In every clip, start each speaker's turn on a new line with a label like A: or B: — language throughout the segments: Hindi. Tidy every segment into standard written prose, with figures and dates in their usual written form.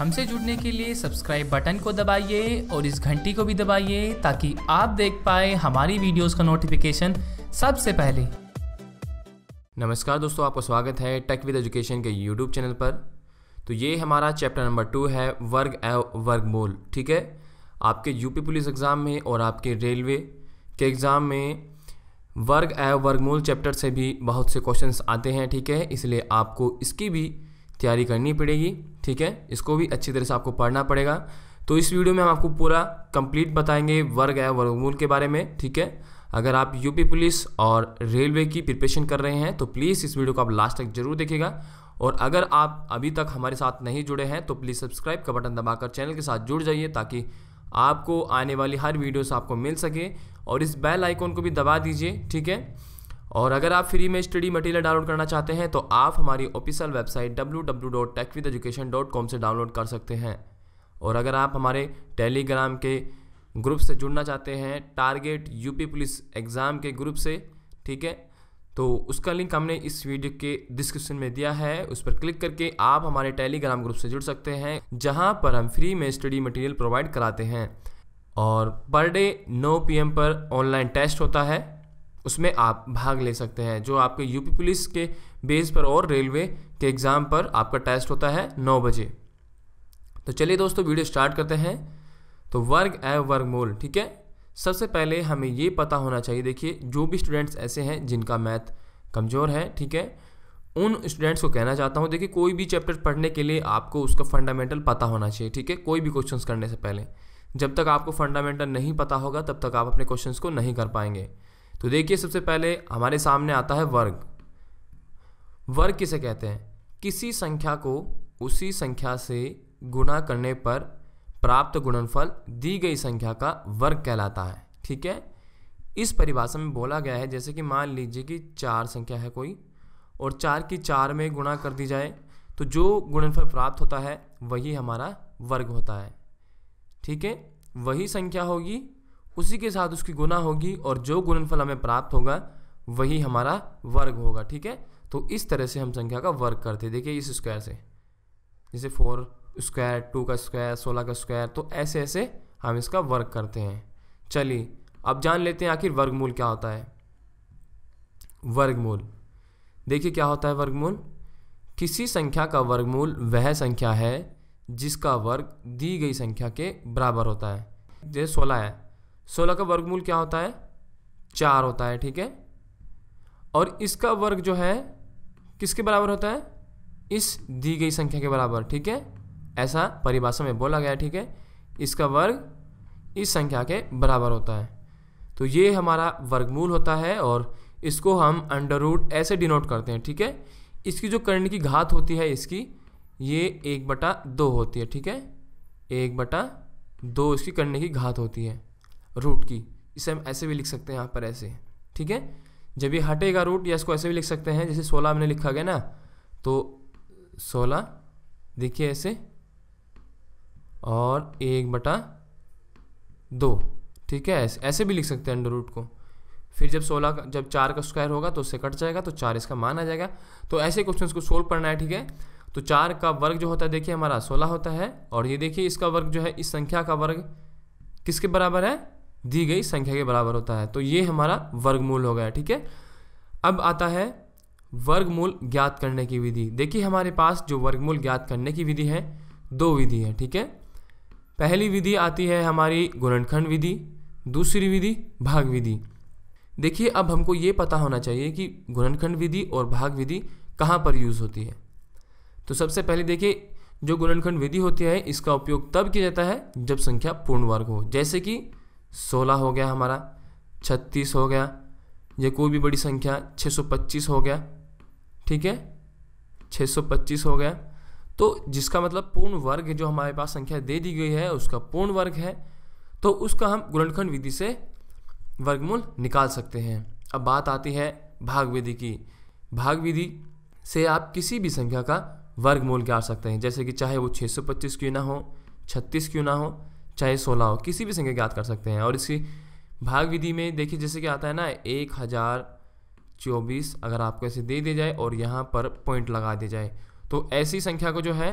A: हमसे जुड़ने के लिए सब्सक्राइब बटन को दबाइए और इस घंटी को भी दबाइए ताकि आप देख पाए हमारी वीडियोस का नोटिफिकेशन सबसे पहले।
B: नमस्कार दोस्तों, आपका स्वागत है टेक विद एजुकेशन के यूट्यूब चैनल पर। तो ये हमारा चैप्टर नंबर 2 है वर्ग एवं वर्गमूल। ठीक है, आपके यूपी पुलिस एग्ज़ाम में और आपके रेलवे के एग्ज़ाम में वर्ग एवं वर्गमूल चैप्टर से भी बहुत से क्वेश्चंस आते हैं। ठीक है, इसलिए आपको इसकी भी तैयारी करनी पड़ेगी। ठीक है, इसको भी अच्छी तरह से आपको पढ़ना पड़ेगा। तो इस वीडियो में हम आपको पूरा कंप्लीट बताएंगे वर्ग एवं वर्गमूल के बारे में। ठीक है, अगर आप यूपी पुलिस और रेलवे की प्रिपरेशन कर रहे हैं तो प्लीज़ इस वीडियो को आप लास्ट तक जरूर देखिएगा। और अगर आप अभी तक हमारे साथ नहीं जुड़े हैं तो प्लीज़ सब्सक्राइब का बटन दबाकर चैनल के साथ जुड़ जाइए ताकि आपको आने वाली हर वीडियोस आपको मिल सके। और इस बेल आइकॉन को भी दबा दीजिए। ठीक है, और अगर आप फ्री में स्टडी मटेरियल डाउनलोड करना चाहते हैं तो आप हमारी ऑफिशियल वेबसाइट www.techvideducation.com से डाउनलोड कर सकते हैं। और अगर आप हमारे टेलीग्राम के ग्रुप से जुड़ना चाहते हैं, टारगेट यूपी पुलिस एग्ज़ाम के ग्रुप से, ठीक है, तो उसका लिंक हमने इस वीडियो के डिस्क्रिप्शन में दिया है। उस पर क्लिक करके आप हमारे टेलीग्राम ग्रुप से जुड़ सकते हैं, जहां पर हम फ्री में स्टडी मटेरियल प्रोवाइड कराते हैं। और पर डे 9 PM पर ऑनलाइन टेस्ट होता है, उसमें आप भाग ले सकते हैं। जो आपके यूपी पुलिस के बेस पर और रेलवे के एग्ज़ाम पर आपका टेस्ट होता है 9 बजे। तो चलिए दोस्तों, वीडियो स्टार्ट करते हैं। तो वर्ग एवं वर्गमूल। ठीक है, सबसे पहले हमें ये पता होना चाहिए, देखिए जो भी स्टूडेंट्स ऐसे हैं जिनका मैथ कमज़ोर है, ठीक है, उन स्टूडेंट्स को कहना चाहता हूँ, देखिए कोई भी चैप्टर पढ़ने के लिए आपको उसका फंडामेंटल पता होना चाहिए। ठीक है, कोई भी क्वेश्चंस करने से पहले जब तक आपको फंडामेंटल नहीं पता होगा तब तक आप अपने क्वेश्चंस को नहीं कर पाएंगे। तो देखिए सबसे पहले हमारे सामने आता है वर्ग। वर्ग किसे कहते हैं? किसी संख्या को उसी संख्या से गुणा करने पर प्राप्त गुणनफल दी गई संख्या का वर्ग कहलाता है। ठीक है, इस परिभाषा में बोला गया है, जैसे कि मान लीजिए कि 4 संख्या है कोई और 4 की 4 में गुणा कर दी जाए तो जो गुणनफल प्राप्त होता है वही हमारा वर्ग होता है। ठीक है, वही संख्या होगी, उसी के साथ उसकी गुना होगी और जो गुणनफल हमें प्राप्त होगा वही हमारा वर्ग होगा। ठीक है, तो इस तरह से हम संख्या का वर्ग करते हैं। देखिए इस स्क्वायर से, जैसे 4 स्क्वायर, 2 का स्क्वायर, 16 का स्क्वायर, तो ऐसे ऐसे हम इसका वर्ग करते हैं। चलिए अब जान लेते हैं आखिर वर्गमूल क्या होता है। वर्गमूल, देखिए क्या होता है वर्गमूल। किसी संख्या का वर्गमूल वह संख्या है जिसका वर्ग दी गई संख्या के बराबर होता है। जैसे 16 है, 16 का वर्गमूल क्या होता है? 4 होता है। ठीक है, और इसका वर्ग जो है किसके बराबर होता है? इस दी गई संख्या के बराबर। ठीक है, ऐसा परिभाषा में बोला गया है। ठीक है, इसका वर्ग इस संख्या के बराबर होता है। तो ये हमारा वर्गमूल होता है और इसको हम अंडर रूट ऐसे डिनोट करते हैं। ठीक है, इसकी जो कर्ण की घात होती है इसकी, ये 1/2 होती है। ठीक है, 1/2 इसकी कर्ण की घात होती है रूट की। इसे हम ऐसे भी लिख सकते हैं यहाँ पर ऐसे। ठीक है, जब ये हटेगा रूट, या इसको ऐसे भी लिख सकते हैं, जैसे 16 हमने लिखा गया ना, तो 16 देखिए ऐसे और 1/2। ठीक है, ऐसे भी लिख सकते हैं अंडर रूट को। फिर जब 16 का, जब 4 का स्क्वायर होगा तो उससे कट जाएगा तो 4 इसका मान आ जाएगा। तो ऐसे क्वेश्चंस को सोल्व करना है। ठीक है, तो 4 का वर्ग जो होता है देखिए हमारा 16 होता है, और ये देखिए इसका वर्ग जो है, इस संख्या का वर्ग किसके बराबर है? दी गई संख्या के बराबर होता है। तो ये हमारा वर्गमूल हो गया। ठीक है, अब आता है वर्गमूल ज्ञात करने की विधि। देखिए हमारे पास जो वर्गमूल ज्ञात करने की विधि है, 2 विधि है। ठीक है, पहली विधि आती है हमारी गुणनखंड विधि, दूसरी विधि भाग विधि। देखिए अब हमको ये पता होना चाहिए कि गुणनखंड विधि और भाग विधि कहाँ पर यूज़ होती है। तो सबसे पहले देखिए, जो गुणनखंड विधि होती है इसका उपयोग तब किया जाता है जब संख्या पूर्ण वर्ग हो। जैसे कि 16 हो गया हमारा, 36 हो गया, या कोई भी बड़ी संख्या 625 हो गया। ठीक है, 625 हो गया, तो जिसका मतलब पूर्ण वर्ग जो हमारे पास संख्या दे दी गई है उसका पूर्ण वर्ग है, तो उसका हम गुणनखंड विधि से वर्गमूल निकाल सकते हैं। अब बात आती है भाग विधि की। भाग विधि से आप किसी भी संख्या का वर्गमूल ज्ञात सकते हैं, जैसे कि चाहे वो 625 क्यों ना हो, 36 क्यों ना हो, चाहे 16 हो, किसी भी संख्या ज्ञात कर सकते हैं। और इसकी भाग विधि में देखिए जैसे कि आता है ना 1024, अगर आपको ऐसे दे दिया जाए और यहाँ पर पॉइंट लगा दिया जाए तो ऐसी संख्या को जो है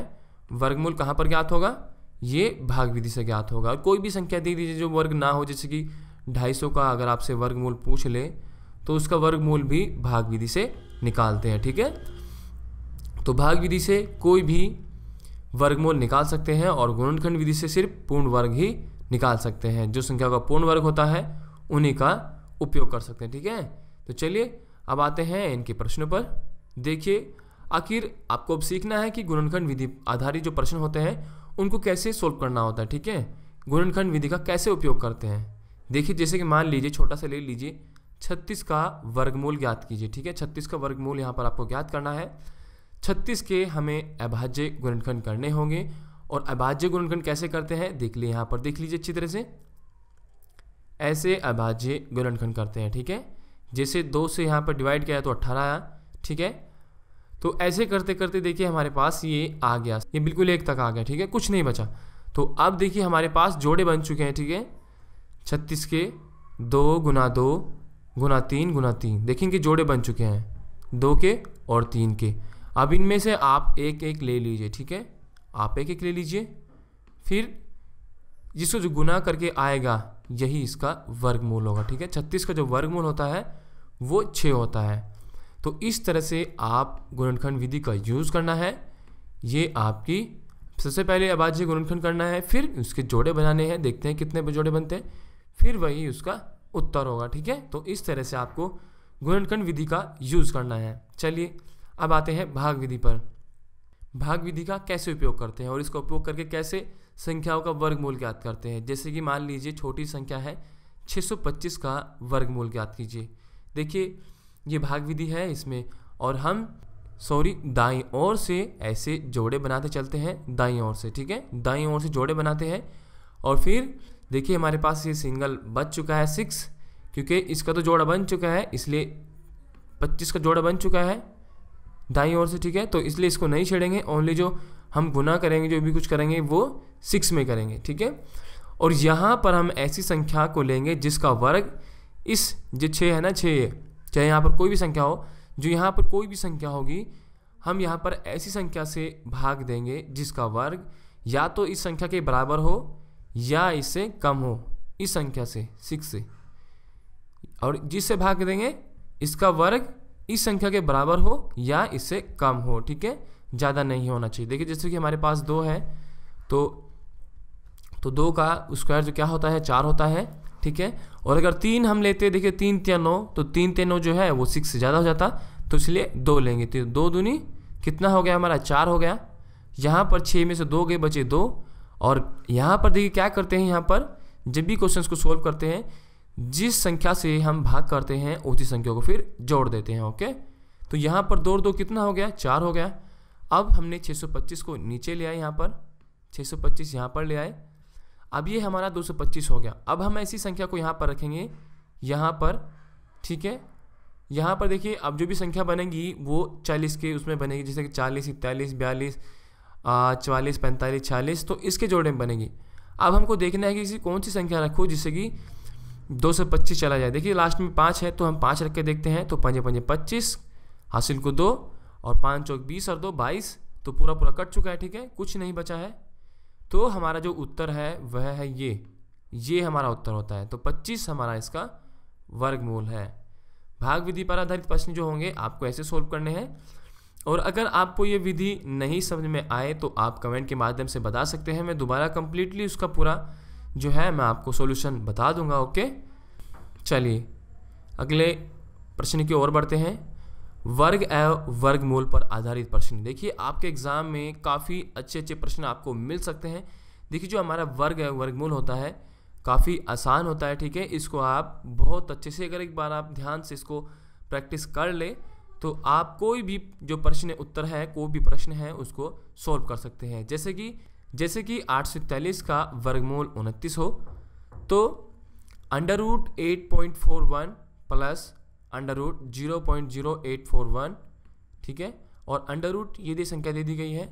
B: वर्गमूल कहाँ पर ज्ञात होगा, ये भाग विधि से ज्ञात होगा। और कोई भी संख्या दे दीजिए जो वर्ग ना हो, जैसे कि 250 का अगर आपसे वर्गमूल पूछ ले तो उसका वर्गमूल भी भाग विधि से निकालते हैं, ठीक है। तो भाग विधि से कोई भी वर्गमूल निकाल सकते हैं और गुणनखंड विधि से सिर्फ पूर्ण वर्ग ही निकाल सकते हैं। जो संख्या का पूर्ण वर्ग होता है उन्हीं का उपयोग कर सकते हैं, ठीक है। तो चलिए अब आते हैं इनके प्रश्नों पर। देखिए आखिर आपको अब सीखना है कि गुणनखंड विधि आधारित जो प्रश्न होते हैं उनको कैसे सोल्व करना होता है, ठीक है। गुणनखंड विधि का कैसे उपयोग करते हैं। देखिए जैसे कि मान लीजिए छोटा सा ले लीजिए, 36 का वर्गमूल ज्ञात कीजिए, ठीक है। 36 का वर्गमूल यहाँ पर आपको ज्ञात करना है। 36 के हमें अभाज्य गुणनखंड करने होंगे और अभाज्य गुणनखंड कैसे करते हैं देख लिए, यहाँ पर देख लीजिए अच्छी तरह से। ऐसे अभाज्य गुणनखंड करते हैं, ठीक है। जैसे 2 से यहाँ पर डिवाइड किया तो 18 आया, ठीक है। तो ऐसे करते करते देखिए हमारे पास ये आ गया, ये बिल्कुल 1 तक आ गया, ठीक है, कुछ नहीं बचा। तो अब देखिए हमारे पास जोड़े बन चुके हैं, ठीक है। 36 के 2 गुना 2 गुना 3 गुना 3, देखेंगे जोड़े बन चुके हैं 2 के और 3 के। अब इनमें से आप एक एक ले लीजिए, ठीक है, आप एक एक ले लीजिए। फिर जिसको जो गुना करके आएगा यही इसका वर्गमूल होगा, ठीक है। 36 का जो वर्गमूल होता है वो 6 होता है। तो इस तरह से आप गुणनखंड विधि का यूज़ करना है। ये आपकी सबसे पहले अभाज्य गुणनखंड करना है, फिर उसके जोड़े बनाने हैं, देखते हैं कितने जोड़े बनते हैं, फिर वही उसका उत्तर होगा, ठीक है। तो इस तरह से आपको गुणनखंड विधि का यूज़ करना है। चलिए अब आते हैं भाग विधि पर। भाग विधि का कैसे उपयोग करते हैं और इसका उपयोग करके कैसे संख्याओं का वर्गमूल ज्ञात करते हैं। जैसे कि मान लीजिए छोटी संख्या है 625 का वर्गमूल ज्ञात कीजिए। देखिए ये भाग विधि है इसमें, और हम दाईं ओर से ऐसे जोड़े बनाते चलते हैं, दाईं ओर से, ठीक है, दाईं ओर से जोड़े बनाते हैं। और फिर देखिए हमारे पास ये सिंगल बच चुका है 6, क्योंकि इसका तो जोड़ा बन चुका है, इसलिए 25 का जोड़ा बन चुका है दाईं ओर से, ठीक है। तो इसलिए इसको नहीं छेड़ेंगे, ओनली जो हम गुना करेंगे, जो भी कुछ करेंगे वो 6 में करेंगे, ठीक है। और यहाँ पर हम ऐसी संख्या को लेंगे जिसका वर्ग इस जो 6 है ना, 6 चाहे यहाँ पर कोई भी संख्या हो, जो यहाँ पर कोई भी संख्या होगी हम यहाँ पर ऐसी संख्या से भाग देंगे जिसका वर्ग या तो इस संख्या के बराबर हो या इससे कम हो, इस संख्या से 6 से, और जिससे भाग देंगे इसका वर्ग इस संख्या के बराबर हो या इससे कम हो, ठीक है, ज़्यादा नहीं होना चाहिए। देखिए जैसे कि हमारे पास 2 है तो 2 का स्क्वायर जो क्या होता है 4 होता है, ठीक है। और अगर 3 हम लेते हैं, देखिए 3 3 9, तो 3 3 9 जो है वो 6 से ज़्यादा हो जाता, तो इसलिए 2 लेंगे। तो 2 दूनी कितना हो गया हमारा 4 हो गया। यहाँ पर 6 में से 2 गए, बचे 2। और यहाँ पर देखिए क्या करते हैं, यहाँ पर जब भी क्वेश्चंस को सोल्व करते हैं जिस संख्या से हम भाग करते हैं उसी संख्या को फिर जोड़ देते हैं, ओके। तो यहाँ पर 2 2 कितना हो गया 4 हो गया। अब हमने 625 को नीचे ले आए, यहाँ पर 625 यहाँ पर ले आए। अब ये हमारा 225 हो गया। अब हम ऐसी संख्या को यहाँ पर रखेंगे, यहाँ पर, ठीक है। यहाँ पर देखिए अब जो भी संख्या बनेगी वो 40 के उसमें बनेगी, जैसे कि 40 41 42 44 45 46, तो इसके जोड़े में बनेगी। अब हमको देखना है कि इसी कौन सी संख्या रखो जिससे कि 225 चला जाए। देखिए लास्ट में 5 है तो हम 5 रख के देखते हैं, तो 5 5 25, हासिल को 2, और 5 चौक 20 और 2 22, तो पूरा पूरा कट चुका है, ठीक है, कुछ नहीं बचा है। तो हमारा जो उत्तर है वह है ये हमारा उत्तर होता है। तो 25 हमारा इसका वर्गमूल है। भाग विधि पर आधारित प्रश्न जो होंगे आपको ऐसे सोल्व करने हैं। और अगर आपको ये विधि नहीं समझ में आए तो आप कमेंट के माध्यम से बता सकते हैं, मैं दोबारा कंप्लीटली उसका पूरा जो है मैं आपको सॉल्यूशन बता दूंगा, ओके। चलिए अगले प्रश्न की ओर बढ़ते हैं। वर्ग एवं वर्गमूल पर आधारित प्रश्न। देखिए आपके एग्जाम में काफ़ी अच्छे अच्छे प्रश्न आपको मिल सकते हैं। देखिए जो हमारा वर्ग एवं वर्गमूल होता है काफ़ी आसान होता है, ठीक है। इसको आप बहुत अच्छे से अगर एक बार आप ध्यान से इसको प्रैक्टिस कर ले तो आप कोई भी जो प्रश्न उत्तर है, कोई भी प्रश्न है उसको सॉल्व कर सकते हैं। जैसे कि 843 का वर्गमूल 29 हो तो √8.41 प्लस √0.0841, ठीक है, और अंडर ये संख्या दे दी गई है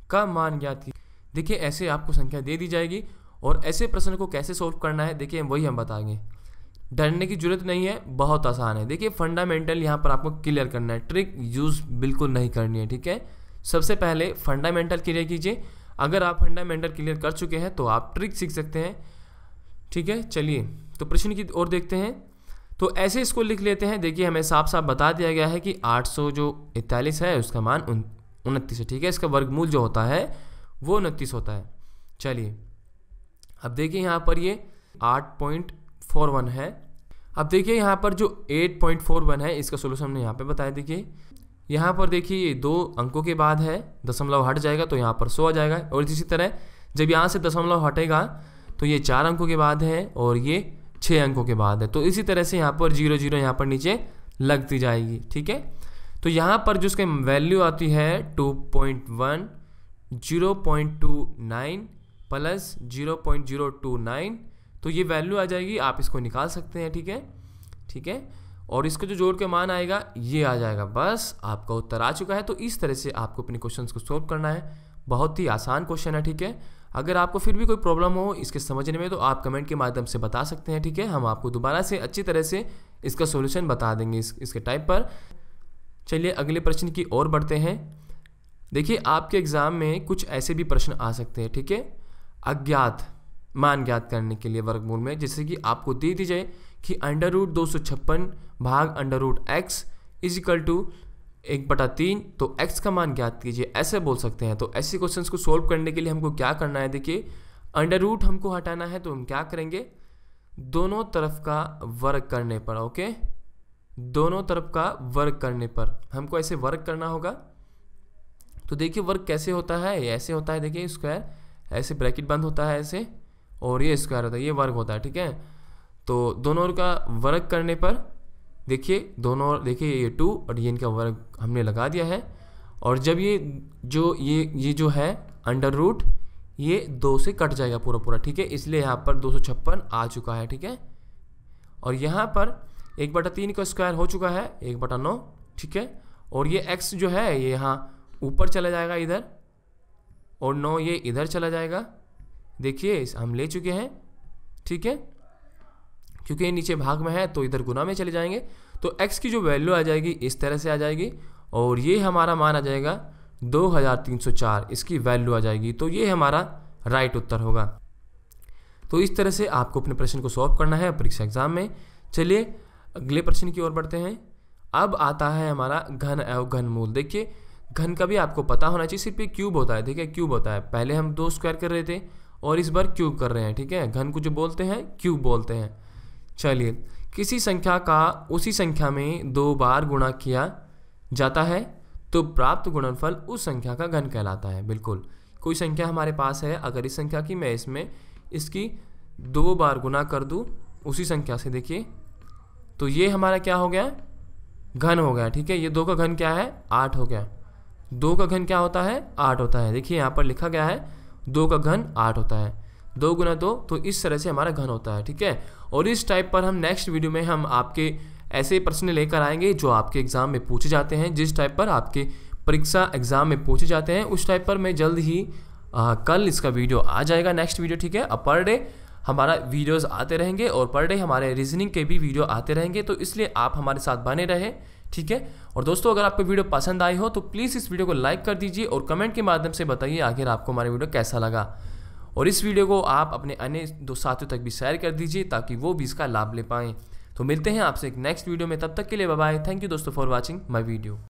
B: का मान ज्ञात की। देखिए ऐसे आपको संख्या दे दी जाएगी और ऐसे प्रश्न को कैसे सॉल्व करना है देखिए वही हम बताएंगे। डरने की जरूरत नहीं है, बहुत आसान है। देखिए फंडामेंटल यहाँ पर आपको क्लियर करना है, ट्रिक यूज़ बिल्कुल नहीं करनी है, ठीक है। सबसे पहले फंडामेंटल क्लियर कीजिए। अगर आप फंडामेंटल क्लियर कर चुके हैं तो आप ट्रिक सीख सकते हैं, ठीक है। चलिए तो प्रश्न की ओर देखते हैं। तो ऐसे इसको लिख लेते हैं। देखिए हमें साफ साफ बता दिया गया है कि 841 है, उसका मान 29 है, ठीक है। इसका वर्गमूल जो होता है वो 29 होता है। चलिए अब देखिए यहाँ पर ये 8.41 है। अब देखिए यहाँ पर जो 8.41 है इसका सोल्यूशन हमने यहाँ पे बताया। देखिए यहाँ पर देखिए ये 2 अंकों के बाद है, दशमलव हट जाएगा तो यहाँ पर 100 आ जाएगा। और इसी तरह जब यहाँ से दशमलव हटेगा तो ये 4 अंकों के बाद है और ये 6 अंकों के बाद है। तो इसी तरह से यहाँ पर 0 0 यहाँ पर नीचे लगती जाएगी, ठीक है। तो यहाँ पर जो उसके वैल्यू आती है 2.1, 0.29 प्लस 0.029, तो ये वैल्यू आ जाएगी। आप इसको निकाल सकते हैं, ठीक है, ठीक है। और इसका जो जोड़ के मान आएगा ये आ जाएगा। बस आपका उत्तर आ चुका है। तो इस तरह से आपको अपने क्वेश्चंस को सोल्व करना है। बहुत ही आसान क्वेश्चन है, ठीक है। अगर आपको फिर भी कोई प्रॉब्लम हो इसके समझने में तो आप कमेंट के माध्यम से बता सकते हैं, ठीक है। हम आपको दोबारा से अच्छी तरह से इसका सॉल्यूशन बता देंगे इसके टाइप पर। चलिए अगले प्रश्न की ओर बढ़ते हैं। देखिए आपके एग्जाम में कुछ ऐसे भी प्रश्न आ सकते हैं, ठीक है। अज्ञात मान ज्ञात करने के लिए वर्गमूल में, जैसे कि आपको दे दी जाए कि √256 भाग √x इजिकल टू 1/3, तो x का मान ज्ञात कीजिए, ऐसे बोल सकते हैं। तो ऐसे क्वेश्चंस को सॉल्व करने के लिए हमको क्या करना है, देखिए √ हमको हटाना है तो हम क्या करेंगे, दोनों तरफ का वर्ग करने पर, ओके, दोनों तरफ का वर्ग करने पर हमको ऐसे वर्ग करना होगा। तो देखिए वर्ग कैसे होता है, ऐसे होता है। देखिए स्क्वायर ऐसे ब्रैकेट बंद होता है ऐसे, और ये स्क्वायर होता है, ये वर्ग होता है, ठीक है। तो दोनों का वर्ग करने पर देखिए दोनों, देखिए ये 2 और ये इनका वर्ग हमने लगा दिया है। और जब ये जो है √ ये 2 से कट जाएगा पूरा पूरा, ठीक है। इसलिए यहाँ पर 256 आ चुका है, ठीक है। और यहाँ पर 1/3 का स्क्वायर हो चुका है 1/9, ठीक है। और ये x जो है ये यहाँ ऊपर चला जाएगा इधर, और 9 ये इधर चला जाएगा। देखिए हम ले चुके हैं, ठीक है, क्योंकि ये नीचे भाग में है तो इधर गुना में चले जाएंगे। तो x की जो वैल्यू आ जाएगी इस तरह से आ जाएगी, और ये हमारा मान आ जाएगा 2304, इसकी वैल्यू आ जाएगी। तो ये हमारा राइट उत्तर होगा। तो इस तरह से आपको अपने प्रश्न को सॉल्व करना है परीक्षा एग्जाम में। चलिए अगले प्रश्न की ओर बढ़ते हैं। अब आता है हमारा घन एवं घनमूल। देखिए घन का भी आपको पता होना चाहिए, सिर्फ ये क्यूब होता है। देखिए क्यूब होता है, पहले हम 2 स्क्वायर कर रहे थे और इस बार क्यूब कर रहे हैं, ठीक है। घन को जो बोलते हैं क्यूब बोलते हैं। चलिए किसी संख्या का उसी संख्या में 2 बार गुणा किया जाता है तो प्राप्त गुणनफल उस संख्या का घन कहलाता है। बिल्कुल, कोई संख्या हमारे पास है, अगर इस संख्या की मैं इसमें इसकी 2 बार गुना कर दूं उसी संख्या से, देखिए तो ये हमारा क्या हो गया, घन हो गया, ठीक है। ये 2 का घन क्या है, 8 हो गया। 2 का घन क्या होता है, 8 होता है। देखिए यहाँ पर लिखा गया है 2 का घन 8 होता है, 2 गुना 2, तो इस तरह से हमारा घन होता है, ठीक है। और इस टाइप पर हम नेक्स्ट वीडियो में हम आपके ऐसे प्रश्न लेकर आएंगे जो आपके एग्जाम में पूछे जाते हैं, जिस टाइप पर आपके परीक्षा एग्जाम में पूछे जाते हैं उस टाइप पर मैं जल्द ही कल इसका वीडियो आ जाएगा, नेक्स्ट वीडियो, ठीक है। अब पर डे हमारा वीडियोस आते रहेंगे और पर डे हमारे रीजनिंग के भी वीडियो आते रहेंगे, तो इसलिए आप हमारे साथ बने रहे, ठीक है। और दोस्तों अगर आपको वीडियो पसंद आई हो तो प्लीज़ इस वीडियो को लाइक कर दीजिए और कमेंट के माध्यम से बताइए आखिर आपको हमारा वीडियो कैसा लगा। और इस वीडियो को आप अपने अन्य 2 साथियों तक भी शेयर कर दीजिए ताकि वो भी इसका लाभ ले पाएँ। तो मिलते हैं आपसे एक नेक्स्ट वीडियो में, तब तक के लिए बाय बाय। थैंक यू दोस्तों फॉर वॉचिंग माय वीडियो।